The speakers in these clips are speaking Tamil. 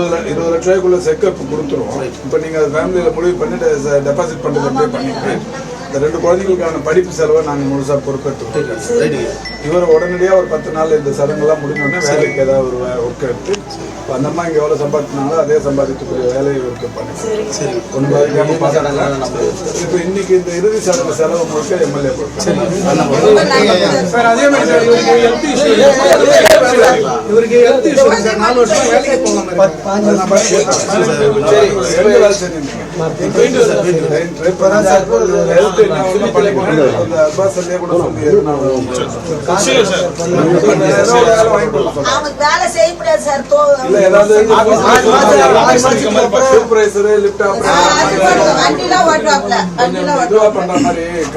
20 லட்ச ரூபாய்க்குள்ள செக் இப்போ கொடுத்துருவோம். இப்போ நீங்கள் அது ஃபேமிலியில் முடிவு பண்ணிட்டு டெபாசிட் பண்ணுறது அப்படியே பண்ணிட்டு இந்த 2 குழந்தைகளுக்கான படிப்பு செலவை நாங்கள் முழுசாக பொறுப்பேற்றுக்கோம். இவர் உடனடியாக ஒரு 10 நாள் இந்த சடங்கெல்லாம் முடிஞ்சோடனே வேலைக்கு ஏதாவது ஒரு ஒர்க் எடுத்து இப்போ அந்த அம்மா இங்கே எவ்வளோ சம்பாதிச்சினாங்களோ அதே சம்பாதிக்கக்கூடிய வேலையை இவருக்கு பண்ணி ஒன்று பாதிக்காமல் பார்த்துக்கலாம். இப்போ இன்னைக்கு இந்த இறுதி சடங்கு செலவு முழுக்க எம்எல்ஏ கொடுக்கும். இவருக்கு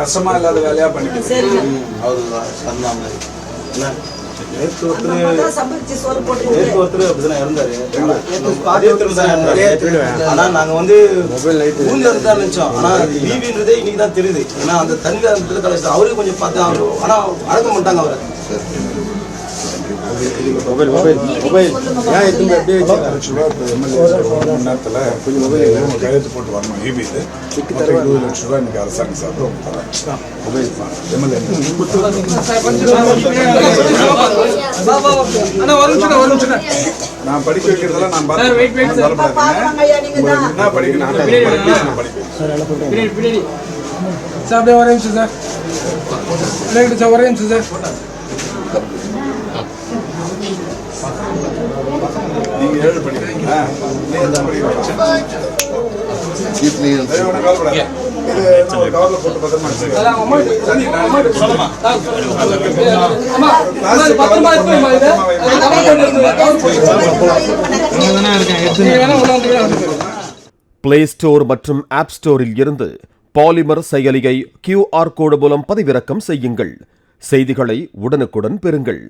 கஷ்டமா இல்லாத வேலையா பண்ணிக்கிறேன். ஆனா நாங்க வந்து நினைச்சோம். ஆனா டிவின்றதே இன்னைக்குதான் தெரியுது. ஏன்னா அந்த தண்ணி அவருக்கு கொஞ்சம் பார்த்தா ஆனா அடக்க மாட்டாங்க அவரை. கையெழுத்து போட்டு வரணும். ஈபியில் 20 லட்ச ரூபாய் இன்னைக்கு அரசாங்கம் சாப்பிடும். நான் படிக்க வைக்கிறதெல்லாம் நான் என்ன படிக்கணும் சார் ஒரே நிமிஷம் சார் ஒரே நிமிஷம் சார். நீங்க 7 படிக்கிறீங்களா? பிளே ஸ்டோர் மற்றும் ஆப் ஸ்டோரில் இருந்து பாலிமர் செயலியை QR கோடு மூலம் பதிவிறக்கம் செய்யுங்கள். செய்திகளை உடனுக்குடன் பெறுங்கள்.